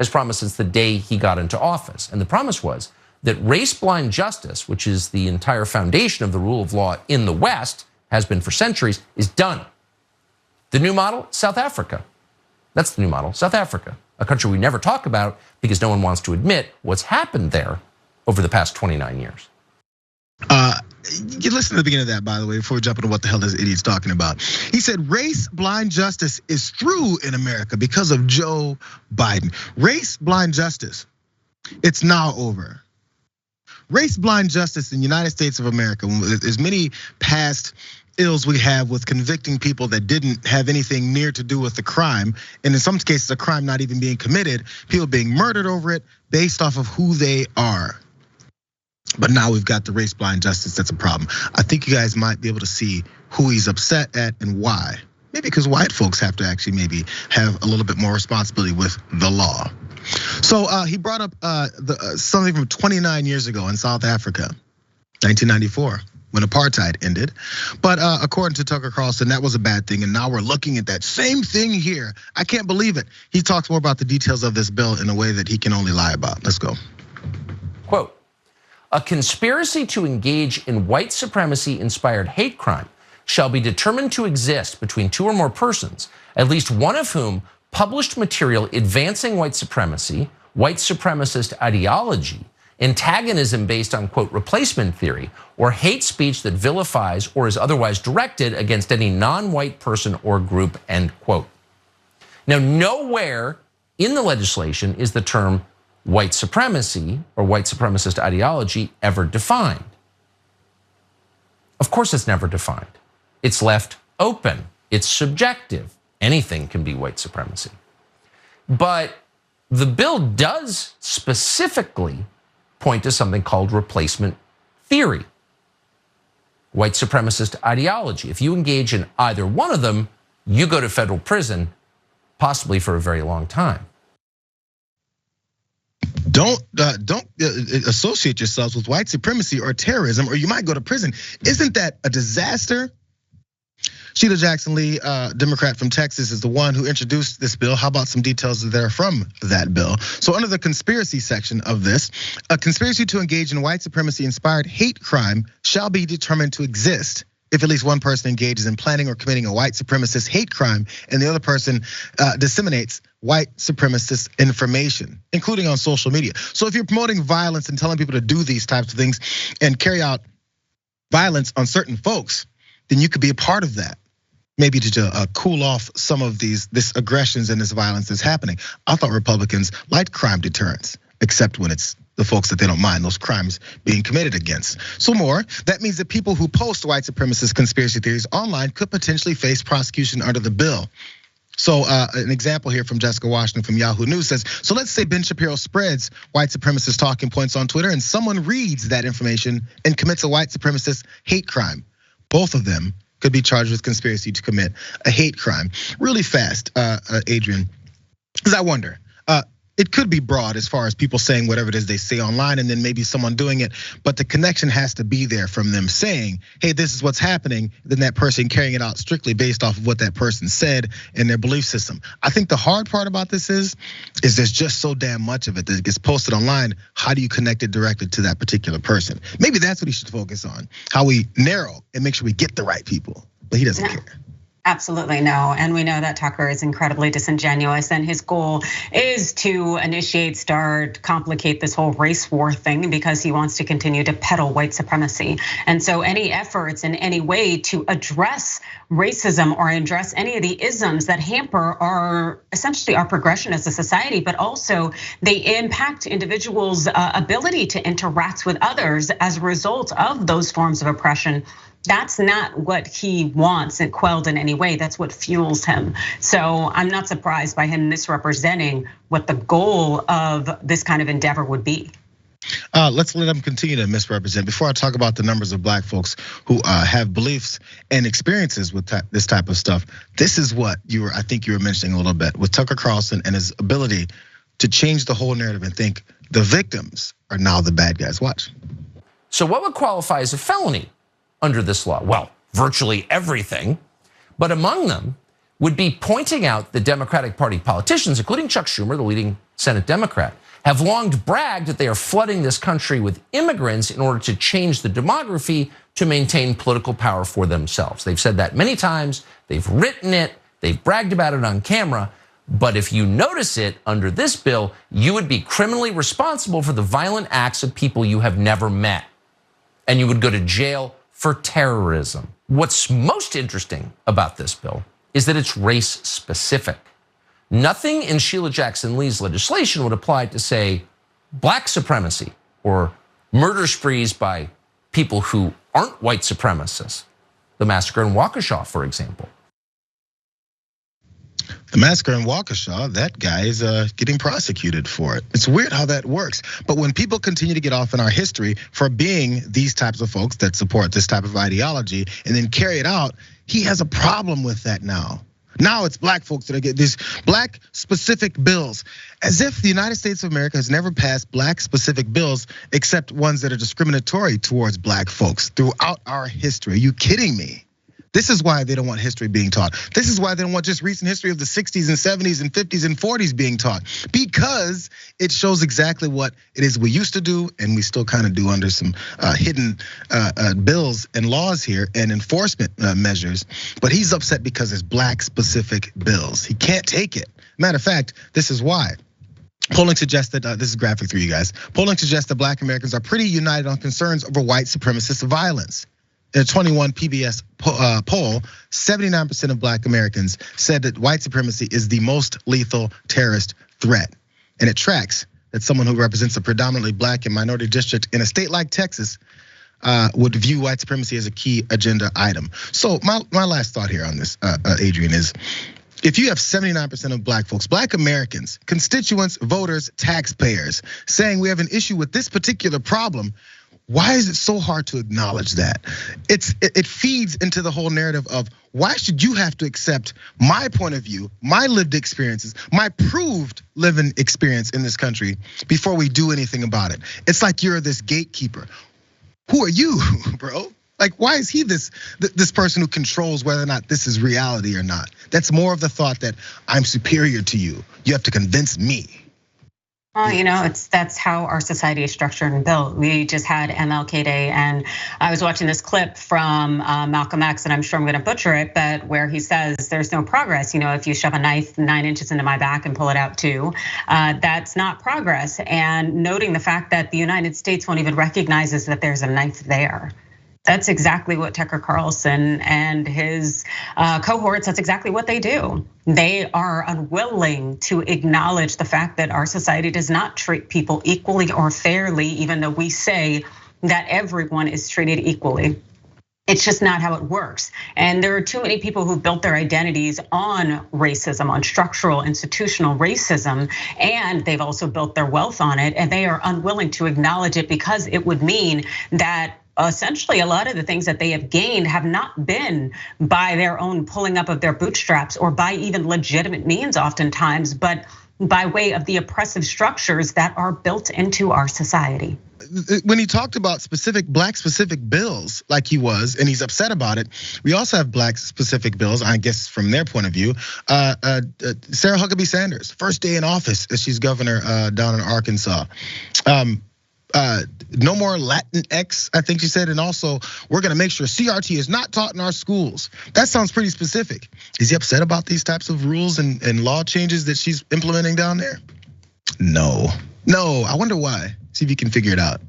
has promised since the day he got into office. And the promise was that race-blind justice, which is the entire foundation of the rule of law in the West, has been for centuries, is done. The new model, South Africa. That's the new model, South Africa, a country we never talk about because no one wants to admit what's happened there over the past 29 years. You listen to the beginning of that, by the way, before we jump into what the hell this idiot's talking about. He said race-blind justice is through in America because of Joe Biden. Race-blind justice, it's now over. Race-blind justice in the United States of America, as many past ills we have with convicting people that didn't have anything near to do with the crime, and in some cases a crime not even being committed, people being murdered over it based off of who they are. But now we've got the race-blind justice that's a problem. I think you guys might be able to see who he's upset at and why. Maybe because white folks have to actually maybe have a little bit more responsibility with the law. So he brought up something from 29 years ago in South Africa, 1994, when apartheid ended. But according to Tucker Carlson, that was a bad thing. And now we're looking at that same thing here. I can't believe it. He talks more about the details of this bill in a way that he can only lie about. Let's go. Quote, a conspiracy to engage in white supremacy-inspired hate crime shall be determined to exist between two or more persons, at least one of whom published material advancing white supremacy, white supremacist ideology, antagonism based on, quote, replacement theory, or hate speech that vilifies or is otherwise directed against any non-white person or group, end quote. Now, nowhere in the legislation is the term white supremacy or white supremacist ideology ever defined. Of course, it's never defined. It's left open. It's subjective. Anything can be white supremacy. But the bill does specifically point to something called replacement theory, white supremacist ideology. If you engage in either one of them, you go to federal prison, possibly for a very long time. Don't associate yourselves with white supremacy or terrorism, or you might go to prison. Isn't that a disaster? Sheila Jackson Lee, Democrat from Texas, is the one who introduced this bill. How about some details there from that bill? So under the conspiracy section of this, a conspiracy to engage in white supremacy-inspired hate crime shall be determined to exist if at least one person engages in planning or committing a white supremacist hate crime and the other person disseminates white supremacist information, including on social media. So if you're promoting violence and telling people to do these types of things and carry out violence on certain folks, then you could be a part of that. Maybe to cool off some of this aggressions and this violence that's happening. I thought Republicans liked crime deterrence, except when it's the folks that they don't mind those crimes being committed against. So more, that means that people who post white supremacist conspiracy theories online could potentially face prosecution under the bill. So an example here from Jessica Washington from Yahoo News says, so let's say Ben Shapiro spreads white supremacist talking points on Twitter and someone reads that information and commits a white supremacist hate crime. Both of them could be charged with conspiracy to commit a hate crime. Really fast, Adrian, because I wonder, it could be broad as far as people saying whatever it is they say online and then maybe someone doing it, but the connection has to be there from them saying, hey, this is what's happening, then that person carrying it out strictly based off of what that person said in their belief system. I think the hard part about this is there's just so damn much of it that gets posted online. How do you connect it directly to that particular person? Maybe that's what he should focus on, how we narrow and make sure we get the right people, but he doesn't care. Absolutely no, and we know that Tucker is incredibly disingenuous, and his goal is to complicate this whole race war thing because he wants to continue to peddle white supremacy. And so any efforts in any way to address racism or address any of the isms that hamper essentially our progression as a society, but also they impact individuals' ability to interact with others as a result of those forms of oppression. That's not what he wants and quelled in any way. That's what fuels him. So I'm not surprised by him misrepresenting what the goal of this kind of endeavor would be. Let's let him continue to misrepresent. Before I talk about the numbers of black folks who have beliefs and experiences with this type of stuff, this is what I think you were mentioning a little bit with Tucker Carlson and his ability to change the whole narrative and think the victims are now the bad guys. Watch. So what would qualify as a felony under this law? Well, virtually everything, but among them, would be pointing out that Democratic Party politicians, including Chuck Schumer, the leading Senate Democrat, have long bragged that they are flooding this country with immigrants in order to change the demography to maintain political power for themselves. They've said that many times, they've written it, they've bragged about it on camera, but if you notice it under this bill, you would be criminally responsible for the violent acts of people you have never met, and you would go to jail for terrorism. What's most interesting about this bill is that it's race specific. Nothing in Sheila Jackson Lee's legislation would apply to, say, black supremacy or murder sprees by people who aren't white supremacists. The massacre in Waukesha, for example. The massacre in Waukesha, that guy is getting prosecuted for it. It's weird how that works. But when people continue to get off in our history for being these types of folks that support this type of ideology and then carry it out, he has a problem with that now. Now it's black folks that are getting these black specific bills, as if the United States of America has never passed black specific bills except ones that are discriminatory towards black folks throughout our history. Are you kidding me? This is why they don't want history being taught. This is why they don't want just recent history of the 60s and 70s and 50s and 40s being taught, because it shows exactly what it is we used to do and we still kind of do under some hidden bills and laws here and enforcement measures. But he's upset because it's black specific bills. He can't take it. Matter of fact, this is why. Polling suggests that, this is graphic for you guys. Polling suggests that black Americans are pretty united on concerns over white supremacist violence. In a 21 PBS poll, 79% of black Americans said that white supremacy is the most lethal terrorist threat. And it tracks that someone who represents a predominantly black and minority district in a state like Texas would view white supremacy as a key agenda item. So my last thought here on this, Adrian, is if you have 79% of black folks, black Americans, constituents, voters, taxpayers, saying we have an issue with this particular problem, why is it so hard to acknowledge that? It feeds into the whole narrative of why should you have to accept my point of view, my lived experiences, my proved living experience in this country before we do anything about it? It's like you're this gatekeeper. Who are you, bro? Like, why is he this person who controls whether or not this is reality or not? That's more of the thought that I'm superior to you. You have to convince me. Well, that's how our society is structured and built. We just had MLK Day, and I was watching this clip from Malcolm X, and I'm sure I'm going to butcher it, but where he says there's no progress. If you shove a knife 9 inches into my back and pull it out too, that's not progress. And noting the fact that the United States won't even recognize that there's a knife there. That's exactly what Tucker Carlson and his cohorts, that's exactly what they do. They are unwilling to acknowledge the fact that our society does not treat people equally or fairly, even though we say that everyone is treated equally. It's just not how it works. And there are too many people who built their identities on racism, on structural, institutional racism, and they've also built their wealth on it, and they are unwilling to acknowledge it because it would mean that essentially a lot of the things that they have gained have not been by their own pulling up of their bootstraps or by even legitimate means oftentimes, but by way of the oppressive structures that are built into our society. When he talked about black specific bills like he was, and he's upset about it, we also have black specific bills, I guess from their point of view. Sarah Huckabee Sanders, first day in office as she's governor down in Arkansas. No more Latinx, I think she said, and also we're gonna make sure CRT is not taught in our schools. That sounds pretty specific. Is he upset about these types of rules and law changes that she's implementing down there? No, I wonder why. See if you can figure it out.